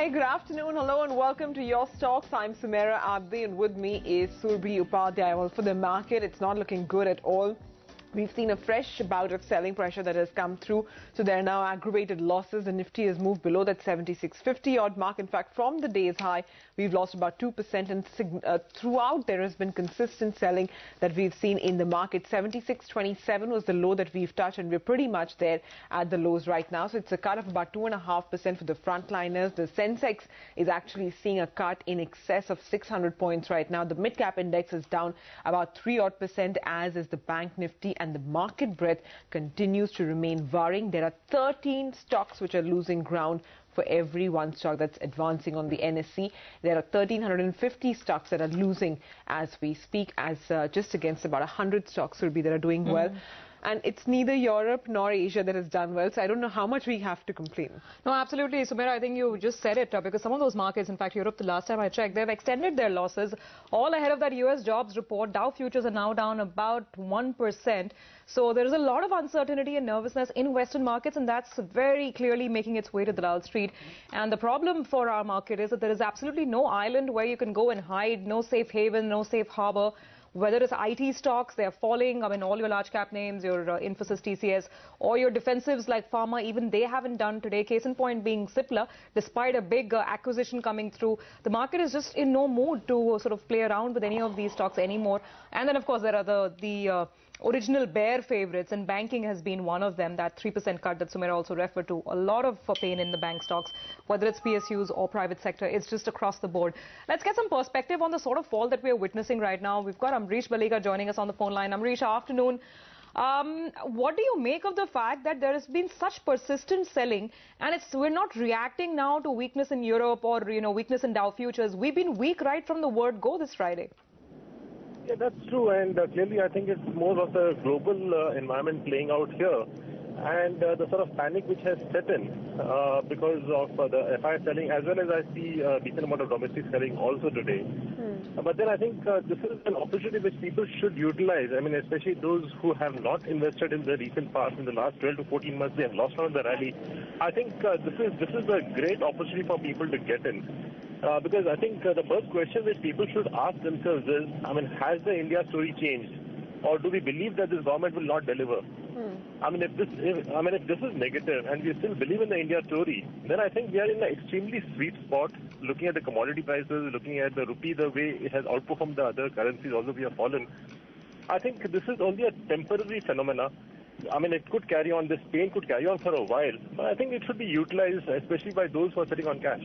Hi, good afternoon. Hello and welcome to Your Stocks. I'm Sumaira Abdi and with me is Surbhi Upadhyay. Well, for the market, it's not looking good at all. We've seen a fresh bout of selling pressure that has come through. So there are now aggravated losses. The Nifty has moved below that 7650 odd mark. In fact, from the day's high, we've lost about 2%. And throughout, there has been consistent selling that we've seen in the market. 7627 was the low that we've touched, and we're pretty much there at the lows right now. So it's a cut of about 2.5% for the frontliners. The Sensex is actually seeing a cut in excess of 600 points right now. The mid-cap index is down about 3 odd %, as is the Bank Nifty. And the market breadth continues to remain worrying. There are 13 stocks which are losing ground for every one stock that's advancing on the NSE. There are 1,350 stocks that are losing as we speak, as just against about 100 stocks will be that are doing well. And it's neither Europe nor Asia that has done well, so I don't know how much we have to complain. No, absolutely, Sumaira, I think you just said it, because some of those markets, in fact, Europe, the last time I checked, they've extended their losses all ahead of that US jobs report. Dow futures are now down about 1%. So there is a lot of uncertainty and nervousness in Western markets, and that's very clearly making its way to the Dalal Street. And the problem for our market is that there is absolutely no island where you can go and hide, no safe haven, no safe harbor. Whether it's IT stocks, they're falling. I mean, all your large cap names, your Infosys, TCS, or your defensives like Pharma, even they haven't done today. Case in point being Cipla, despite a big acquisition coming through. The market is just in no mood to sort of play around with any of these stocks anymore. And then, of course, there are the original bear favorites, and banking has been one of them. That 3% cut that Sumaira also referred to. A lot of pain in the bank stocks, whether it's PSUs or private sector. It's just across the board. Let's get some perspective on the sort of fall that we are witnessing right now. We've got Amrish Baliga joining us on the phone line. Amrish, afternoon. What do you make of the fact that there has been such persistent selling, and we're not reacting now to weakness in Europe or weakness in Dow futures? We've been weak right from the word go this Friday. Yeah, that's true, and clearly I think it's more of a global environment playing out here, and the sort of panic which has set in because of the FI selling, as well as I see a decent amount of domestic selling also today. But then I think this is an opportunity which people should utilize. I mean, especially those who have not invested in the recent past, in the last 12 to 14 months, they have lost out on the rally. I think this is a great opportunity for people to get in. Because I think the first question which people should ask themselves is, I mean, has the India story changed? Or do we believe that this government will not deliver? I mean, if this is negative and we still believe in the India story, then I think we are in an extremely sweet spot, looking at the commodity prices, looking at the rupee, the way it has outperformed the other currencies, although we have fallen. I think this is only a temporary phenomena. I mean, it could carry on, this pain could carry on for a while, but I think it should be utilized, especially by those who are sitting on cash.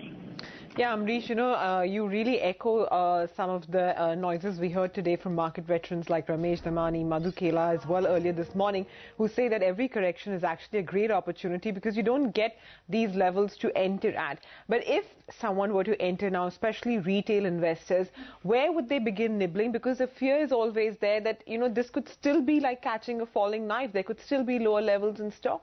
Yeah, Amrish, you really echo some of the noises we heard today from market veterans like Ramesh Damani, Madhu Kela as well earlier this morning, who say that every correction is actually a great opportunity because you don't get these levels to enter at. But if someone were to enter now, especially retail investors, where would they begin nibbling? Because the fear is always there that, this could still be like catching a falling knife. There could still be lower levels in stock.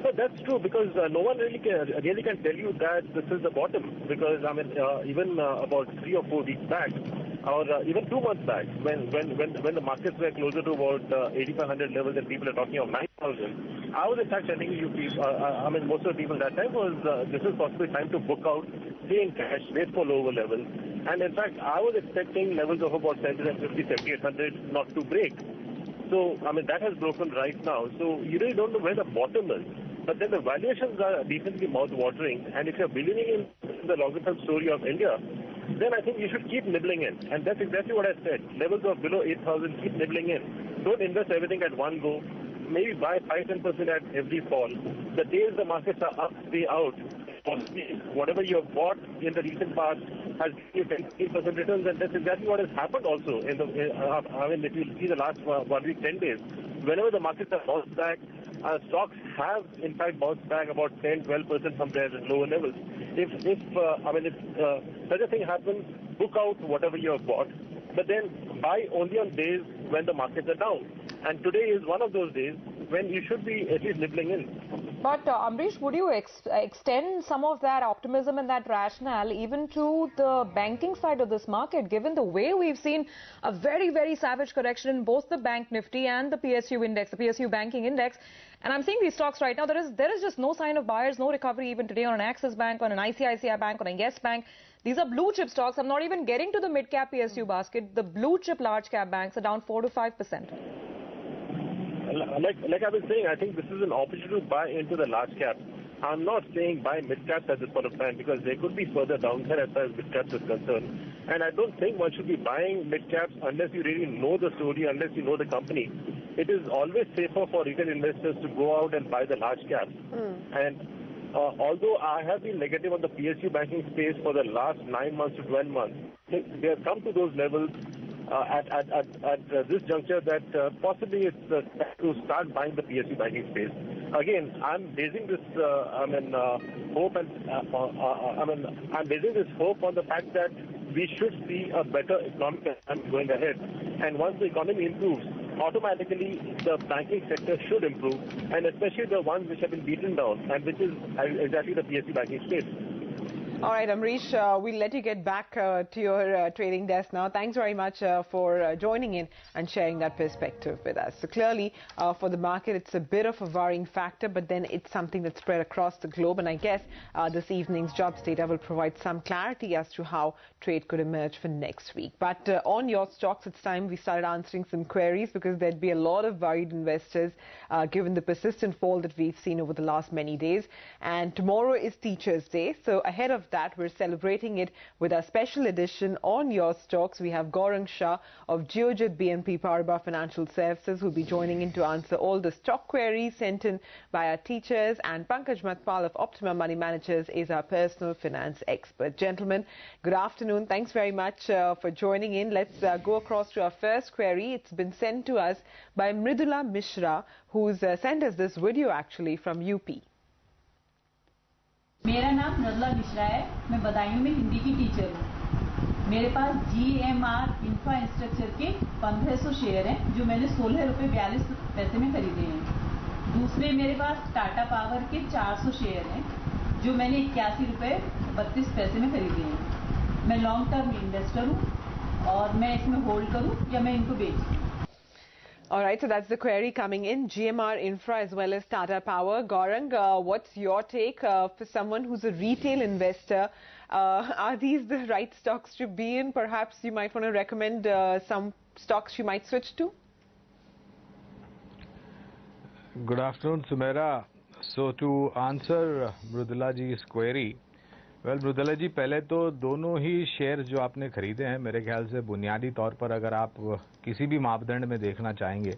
No, that's true, because no one really can tell you that this is the bottom, because I mean even about 3 or 4 weeks back, or even 2 months back, when the markets were closer to about 8,500 levels and people are talking of 9,000, I was in fact telling you people, I mean most of the people that time was this is possibly time to book out, stay in cash, wait for lower levels, and in fact I was expecting levels of about 750, 7,800 not to break. So, I mean, that has broken right now. So, you really don't know where the bottom is. But then the valuations are decently mouth-watering. And if you're believing in the longer-term story of India, then I think you should keep nibbling in. And that's exactly what I said. Levels of below 8,000, keep nibbling in. Don't invest everything at one go. Maybe buy 5-10% at every fall. The days the markets are up, stay out. Whatever you have bought in the recent past has given you 10% returns, and that's exactly what has happened also. I mean, if you see the last 1 week, 10 days, whenever the markets have bounced back, stocks have in fact bounced back about 10-12% from their lower levels. If such a thing happens, book out whatever you have bought, but then buy only on days when the markets are down. And today is one of those days when you should be at least nibbling in. But Amrish, would you extend some of that optimism and that rationale even to the banking side of this market, given the way we've seen a very, very savage correction in both the Bank Nifty and the PSU index, the PSU banking index? And I'm seeing these stocks right now. There is just no sign of buyers, no recovery even today on an Axis Bank, on an ICICI Bank, on a Yes Bank. These are blue chip stocks. I'm not even getting to the mid-cap PSU basket. The blue chip large cap banks are down 4 to 5%. Like I was saying, I think this is an opportunity to buy into the large caps. I'm not saying buy mid caps at this point of time because there could be further downside as far as mid caps is concerned. And I don't think one should be buying mid caps unless you really know the story, unless you know the company. It is always safer for retail investors to go out and buy the large caps. And although I have been negative on the PSU banking space for the last 9 months to 12 months, they have come to those levels at this juncture that possibly it's to start buying the PSU banking space. Again, I'm basing this hope and I'm basing this hope on the fact that we should see a better economic environment going ahead. And once the economy improves, automatically the banking sector should improve, and especially the ones which have been beaten down, and which is exactly the PSU banking space. All right, Amrish, we'll let you get back to your trading desk now. Thanks very much for joining in and sharing that perspective with us. So clearly, for the market, it's a bit of a worrying factor, but then it's something that's spread across the globe. And I guess this evening's jobs data will provide some clarity as to how trade could emerge for next week. But on your stocks, it's time we started answering some queries because there'd be a lot of worried investors given the persistent fall that we've seen over the last many days. And tomorrow is Teachers' Day. So ahead of that, we're celebrating it with a special edition on your stocks. We have Gaurang Shah of Geojit BNP Paribas Financial Services who'll be joining in to answer all the stock queries sent in by our teachers, and Pankaj Matpal of Optima Money Managers is our personal finance expert. Gentlemen, good afternoon. Thanks very much for joining in. Let's go across to our first query. It's been sent to us by Mridula Mishra, who's sent us this video actually from UP. मेरा नाम मृदुला मिश्रा है। मैं बदायूं में हिंदी की teacher हूँ। मेरे पास GMR infrastructure के 1500 share हैं जो मैंने 16 रुपये 42 पैसे में खरीदे हैं। दूसरे मेरे पास टाटा पावर के 400 शेयर हैं जो मैंने 81 रुपये 32 पैसे में खरीदे हैं। मैं लॉन्ग टर्म इन्वेस्टर हूँ और मैं इसमें होल्ड करूँ या मैं इनको बेच दूँ। All right, so that's the query coming in. GMR Infra as well as Tata Power. Gaurang, what's your take for someone who's a retail investor? Are these the right stocks to be in? Perhaps you might want to recommend some stocks you might switch to? Good afternoon, Sumaira. So to answer Mridula ji's query, well, Mridula जी, पहले तो दोनों ही share जो आपने खरीदे हैं मेरे ख्याल से बुनियादी तौर पर अगर आप किसी भी मापदंड में देखना चाहेंगे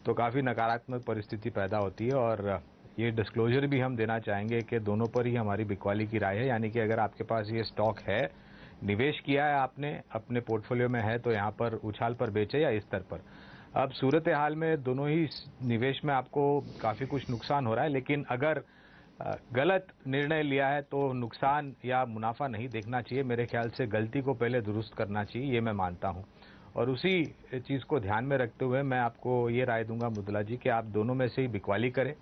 तो काफ़ी नकारात्मक परिस्थिति पैदा होती है। और ये डिस्क्लोजर भी हम देना चाहेंगे कि दोनों पर ही हमारी बिकवाली की राय है, यानी कि अगर आपके पास ये स्टॉक है, निवेश किया है आपने, अपने पोर्टफोलियो में है, तो यहाँ पर उछाल पर बेचे या इस स्तर पर। अब सूरत हाल में दोनों ही निवेश में आपको काफ़ी कुछ नुकसान हो रहा है, लेकिन अगर गलत निर्णय लिया है तो नुकसान या मुनाफा नहीं देखना चाहिए। मेरे ख्याल से गलती को पहले दुरुस्त करना चाहिए, ये मैं मानता हूं। और उसी चीज़ को ध्यान में रखते हुए मैं आपको ये राय दूंगा मृदुला जी कि आप दोनों में से ही बिकवाली करें।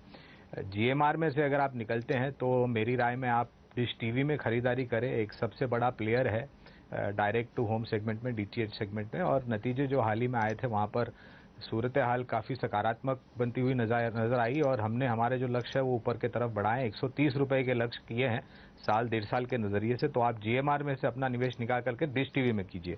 GMR में से अगर आप निकलते हैं तो मेरी राय में आप डिश टीवी में खरीदारी करें। एक सबसे बड़ा प्लेयर है डायरेक्ट टू होम सेगमेंट में, DTH सेगमेंट में, और नतीजे जो हाल ही में आए थे वहाँ पर सूरत हाल काफ़ी सकारात्मक बनती हुई नजर आई और हमने हमारे जो लक्ष्य है वो ऊपर की तरफ बढ़ाए। 130 रुपए के लक्ष्य किए हैं साल 1.5 साल के नज़रिए से। तो आप GMR में से अपना निवेश निकाल करके डिश टीवी में कीजिए।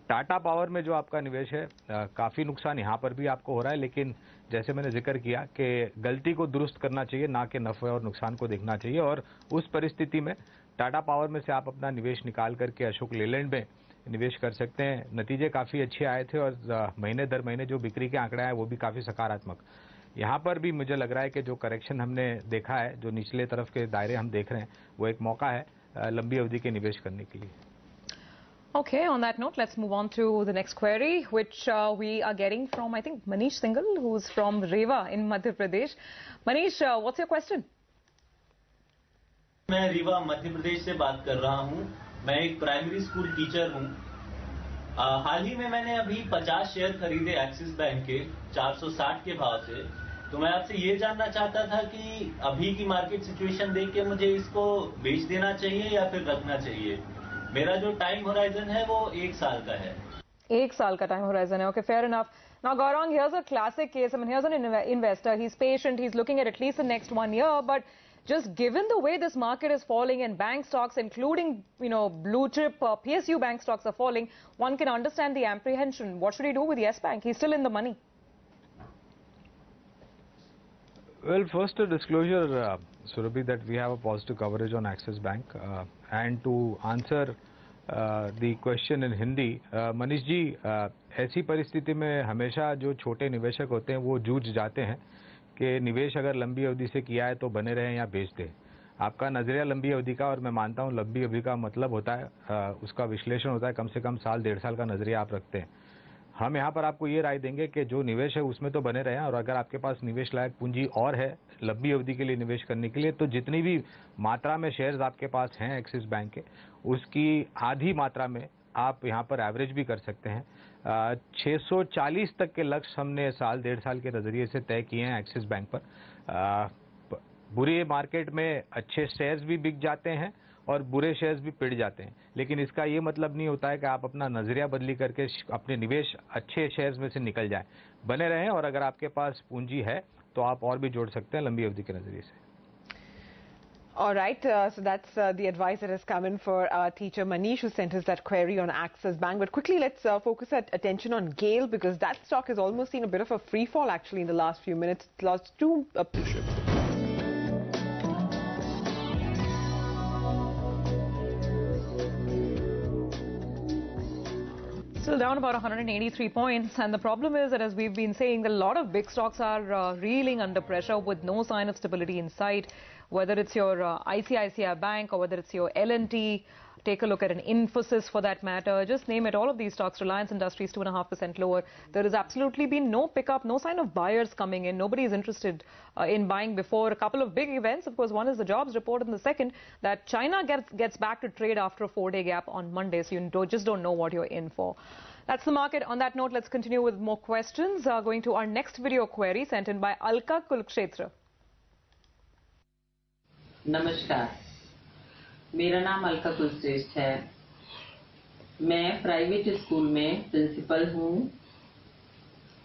टाटा पावर में जो आपका निवेश है काफ़ी नुकसान यहाँ पर भी आपको हो रहा है, लेकिन जैसे मैंने जिक्र किया कि गलती को दुरुस्त करना चाहिए, ना कि नफ़े और नुकसान को देखना चाहिए। और उस परिस्थिति में टाटा पावर में से आप अपना निवेश निकाल करके अशोक लेलैंड में निवेश कर सकते हैं। नतीजे काफ़ी अच्छे आए थे और महीने दर महीने जो बिक्री के आंकड़े आए वो भी काफ़ी सकारात्मक। यहाँ पर भी मुझे लग रहा है कि जो करेक्शन हमने देखा है, जो निचले तरफ के दायरे हम देख रहे हैं, वो एक मौका है लंबी अवधि के निवेश करने के लिए। Okay, on that note, let's move on to the next query, which we are getting from, I think, Manish Singhal, who's from Rewa in Madhya Pradesh. Manish, what's your question? मैं रीवा मध्य प्रदेश से बात कर रहा हूं। मैं एक प्राइमरी स्कूल टीचर हूं। हाल ही में मैंने अभी 50 शेयर खरीदे एक्सिस बैंक के 460 के भाव से। तो मैं आपसे ये जानना चाहता था कि अभी की मार्केट सिचुएशन देख के मुझे इसको बेच देना चाहिए या फिर रखना चाहिए। मेरा जो टाइम होराइजन है वो 1 साल का है। 1 साल का time horizon. Okay, fair enough. Now, Gaurang, here's a classic case. I mean, here's an investor. He's patient. He's looking at least the next 1 year. But just given the way this market is falling and bank stocks, including, blue chip PSU bank stocks are falling, one can understand the apprehension. What should he do with Yes Bank? He's still in the money. Well, first a disclosure, Surabhi, that we have a positive coverage on Axis Bank. And to answer the question in Hindi, Manish ji, ऐसी परिस्थिति में हमेशा जो छोटे निवेशक होते हैं वो जूझ जाते हैं कि निवेश अगर लंबी अवधि से किया है तो बने रहें या बेच दें। आपका नजरिया लंबी अवधि का, और मैं मानता हूं लंबी अवधि का मतलब होता है उसका विश्लेषण होता है कम से कम साल 1.5 साल का नजरिया आप रखते हैं। हम यहाँ पर आपको ये राय देंगे कि जो निवेश है उसमें तो बने रहें, और अगर आपके पास निवेश लायक पूंजी और है लंबी अवधि के लिए निवेश करने के लिए, तो जितनी भी मात्रा में शेयर्स आपके पास हैं एक्सिस बैंक के, उसकी आधी मात्रा में आप यहाँ पर एवरेज भी कर सकते हैं। 640 तक के लक्ष्य हमने साल 1.5 साल के नजरिए से तय किए हैं एक्सिस बैंक पर। बुरे मार्केट में अच्छे शेयर्स भी बिक जाते हैं और बुरे शेयर्स भी पिट जाते हैं, लेकिन इसका ये मतलब नहीं होता है कि आप अपना नजरिया बदली करके अपने निवेश अच्छे शेयर्स में से निकल जाएं। बने रहें, और अगर आपके पास पूंजी है तो आप और भी जोड़ सकते हैं लंबी अवधि के नजरिए से। All right, so that's the advice that has come in for our teacher Manish, who sent us that query on Axis Bank. But quickly, let's focus our attention on GAIL, because that stock has almost seen a bit of a free fall actually in the last few minutes. It's lost two. Still down about 183 points, and the problem is that, as we've been saying, a lot of big stocks are reeling under pressure with no sign of stability in sight. Whether it's your ICICI Bank or whether it's your L&T, take a look at an Infosys for that matter. Just name it, all of these stocks. Reliance Industries 2.5% lower. There has absolutely been no pickup, no sign of buyers coming in. Nobody is interested in buying before a couple of big events. Of course, one is the jobs report, and the second that China gets back to trade after a 4-day gap on Monday. So you just don't know what you're in for. That's the market. On that note, let's continue with more questions. Going to our next video query sent in by Alka Kulkshetra. नमस्कार, मेरा नाम अलका कुलश्रेष्ठ है। मैं private school में principal हूँ।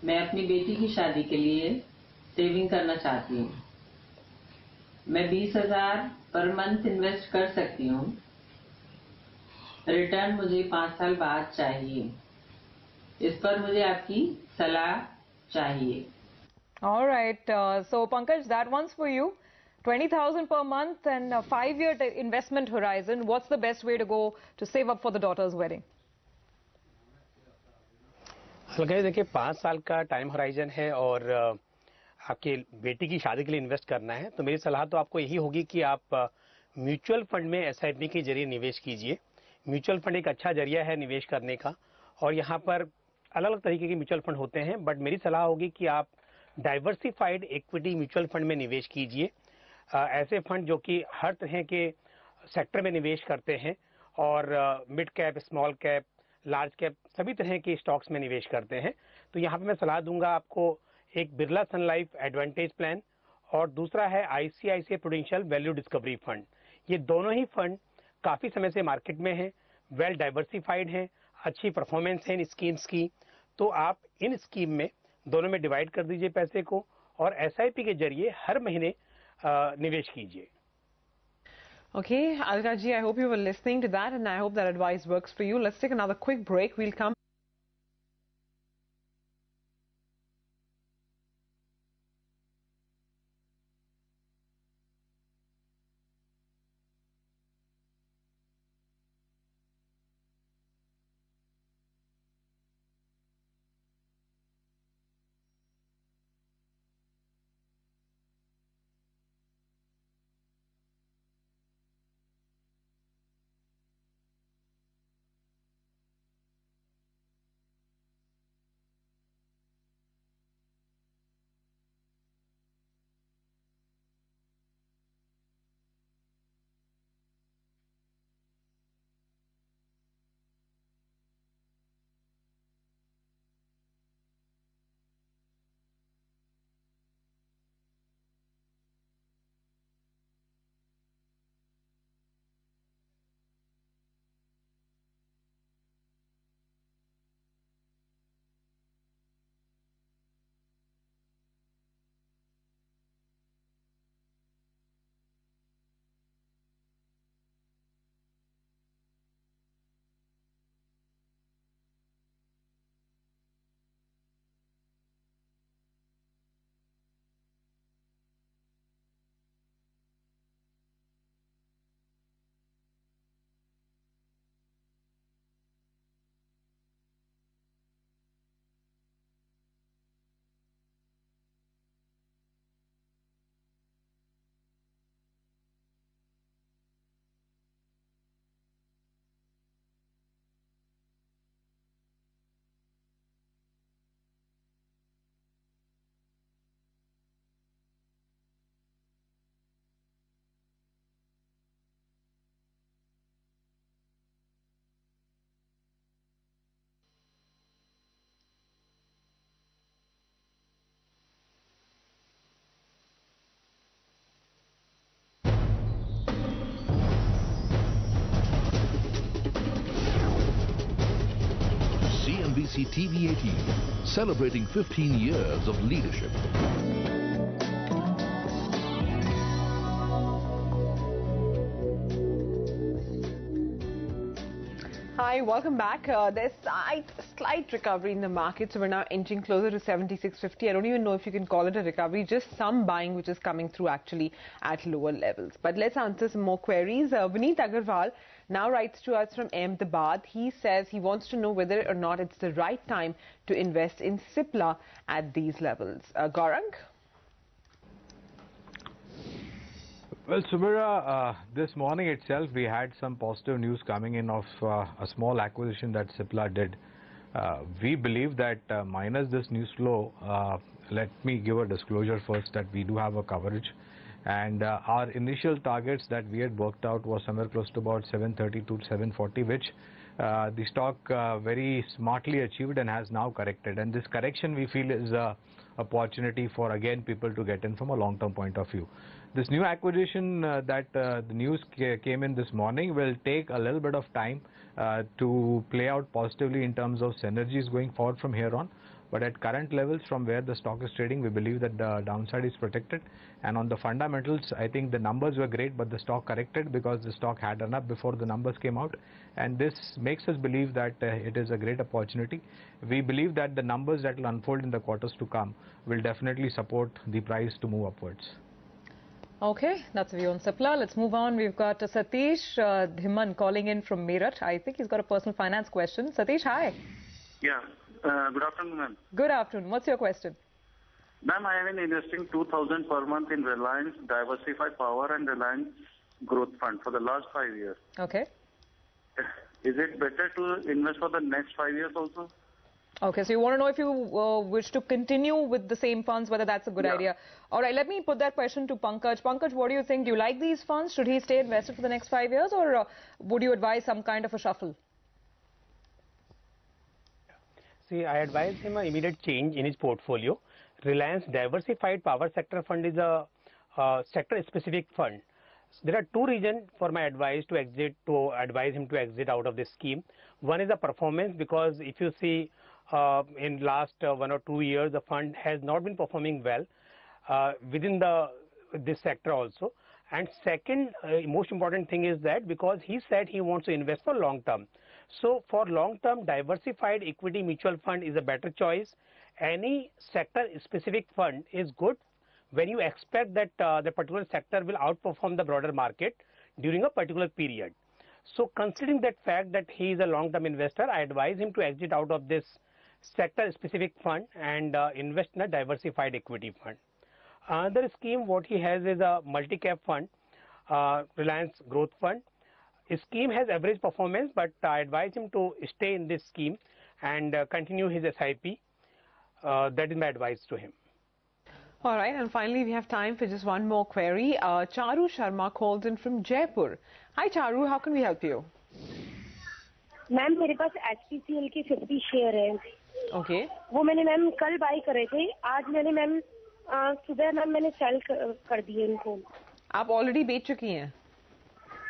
मैं अपनी बेटी की शादी के लिए सेविंग करना चाहती हूँ। मैं 20,000 पर मंथ इन्वेस्ट कर सकती हूँ। रिटर्न मुझे 5 साल बाद चाहिए। इस पर मुझे आपकी सलाह चाहिए। All right, so Pankaj, that one's for you. 20,000 per month and a 5-year investment horizon. What's the best way to go to save up for the daughter's wedding? हल्का देखिए 5 साल का टाइम होराइजन है और आपके बेटी की शादी के लिए इन्वेस्ट करना है, तो मेरी सलाह तो आपको यही होगी कि आप म्यूचुअल फंड में SIP के जरिए निवेश कीजिए। म्यूचुअल फंड एक अच्छा जरिया है निवेश करने का, और यहाँ पर अलग अलग तरीके के म्यूचुअल फंड होते हैं, बट मेरी सलाह होगी कि आप डाइवर्सिफाइड इक्विटी म्यूचुअल फंड में निवेश कीजिए। ऐसे फंड जो कि हर तरह के सेक्टर में निवेश करते हैं और mid cap, small cap, large cap सभी तरह के स्टॉक्स में निवेश करते हैं। तो यहाँ पे मैं सलाह दूंगा आपको एक बिरला सन लाइफ एडवांटेज प्लान, और दूसरा है ICICI prudential value discovery fund. ये दोनों ही फंड काफी समय से मार्केट में हैं, वेल डाइवर्सिफाइड हैं, अच्छी परफॉर्मेंस है इन स्कीम्स की। तो आप इन स्कीम में दोनों में डिवाइड कर दीजिए पैसे को, और SIP के जरिए हर महीने निवेश कीजिए। Okay, Alka ji, I hope you were listening to that, and I hope that advice works for you. Let's take another quick break. We'll come. TV18, celebrating 15 years of leadership. Hi, welcome back. There's slight recovery in the market, so we're now inching closer to 76.50. I don't even know if you can call it a recovery, just some buying which is coming through actually at lower levels. But let's answer some more queries. Vineet Agarwal now writes to us from Ahmedabad. He says he wants to know whether or not it's the right time to invest in Cipla at these levels. Gaurang? Well, Sumira, this morning itself we had some positive news coming in of a small acquisition that Cipla did. We believe that minus this news flow, let me give a disclosure first that we do have a coverage, and our initial targets that we had worked out was somewhere close to about 730 to 740, which the stock very smartly achieved and has now corrected. And this correction we feel is a opportunity for again people to get in from a long-term point of view. This new acquisition that the news came in this morning will take a little bit of time to play out positively in terms of synergies going forward from here on. But at current levels from where the stock is trading, we believe that the downside is protected. And on the fundamentals, I think the numbers were great, but the stock corrected because the stock had run up before the numbers came out. And this makes us believe that it is a great opportunity. We believe that the numbers that will unfold in the quarters to come will definitely support the price to move upwards. Okay, that's a view on Cipla. Let's move on. We've got Satish Dhiman calling in from Meerut. I think he's got a personal finance question. Satish, hi. Yeah. Good afternoon, ma'am. Good afternoon. What's your question? Ma'am, I have been investing 2,000 per month in Reliance Diversified Power and Reliance Growth Fund for the last 5 years. Okay. Is it better to invest for the next 5 years also? Okay, so you want to know if you wish to continue with the same funds, whether that's a good idea. All right, let me put that question to Pankaj. Pankaj, what do you think? Do you like these funds? Should he stay invested for the next 5 years, or would you advise some kind of a shuffle? See, I advise him an immediate change in his portfolio. Reliance Diversified Power Sector Fund is a sector-specific fund. So there are two reasons for my advice to advise him to exit out of this scheme. One is the performance, because if you see in last 1 or 2 years, the fund has not been performing well within this sector also. And second, most important thing is that because he said he wants to invest for long term. So for long term, diversified equity mutual fund is a better choice. Any sector specific fund is good when you expect that the particular sector will outperform the broader market during a particular period. So considering that fact that he is a long term investor, I advise him to exit out of this sector specific fund and invest in a diversified equity fund. Another scheme what he has is a multi-cap fund, Reliance Growth Fund. His scheme has average performance, but I advise him to stay in this scheme and continue his SIP. That is my advice to him. All right, and finally we have time for just one more query. Charu Sharma calls in from Jaipur. Hi Charu, how can we help you? Ma'am मेरे पास HPCL के 50 share हैं. Okay. वो मैंने ma'am कल bye करे थे. आज मैंने मैम सुबह मैम मैंने सेल कर दिए इनको. आप ऑलरेडी बेच चुकी हैं?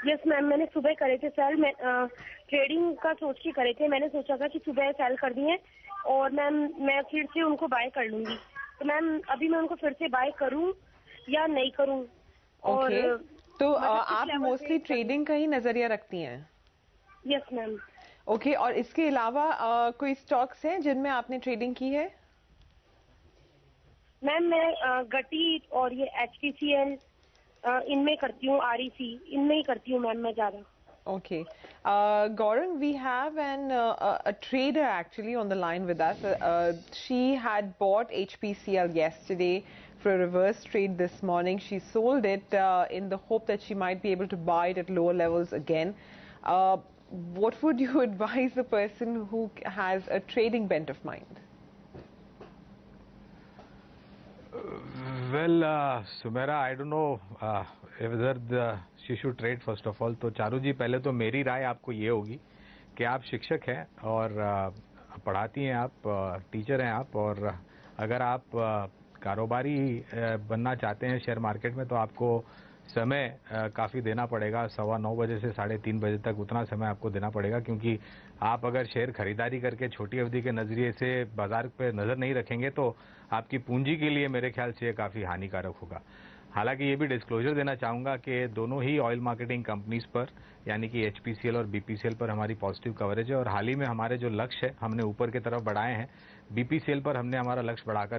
यस मैम, मैंने सुबह करे थे सेल. मैं ट्रेडिंग का सोच के करे थे. मैंने सोचा था कि सुबह सेल कर दिए और मैम मैं फिर से उनको बाय कर लूंगी. तो मैम अभी मैं उनको फिर से बाय करूं या नहीं करूं? ओके. तो आप मोस्टली ट्रेडिंग का ही नजरिया रखती हैं? Yes ma'am. ओके, और इसके अलावा कोई स्टॉक्स हैं जिनमें आपने ट्रेडिंग की है? मैम मैं गटी और ये HPCL इनमें करती हूँ, REC इनमें ही करती हूँ मैम मैं ज्यादा. Okay. Gaurang, we have a trader actually on the line with us. She had bought HPCL yesterday for a reverse trade this morning. She sold it in the hope that she might be able to buy it at lower levels again. What would you advise a person who has a trading bent of mind? Well, Sumaira, I don't know whether she should trade first of all. तो चारू जी, पहले तो मेरी राय आपको ये होगी कि आप शिक्षक हैं और पढ़ाती हैं, आप टीचर हैं आप, और अगर आप कारोबारी बनना चाहते हैं शेयर मार्केट में तो आपको समय काफ़ी देना पड़ेगा। 9:15 बजे से 3:30 बजे तक उतना समय आपको देना पड़ेगा, क्योंकि आप अगर शेयर खरीदारी करके छोटी अवधि के नजरिए से बाजार पे नजर नहीं रखेंगे तो आपकी पूंजी के लिए मेरे ख्याल से ये काफ़ी हानिकारक होगा। हालांकि ये भी डिस्क्लोजर देना चाहूंगा कि दोनों ही ऑयल मार्केटिंग कंपनीज पर यानी कि HPCL और BPCL पर हमारी पॉजिटिव कवरेज है और हाल ही में हमारे जो लक्ष्य है हमने ऊपर की तरफ बढ़ाए हैं। BPCL पर हमने हमारा लक्ष्य बढ़ाकर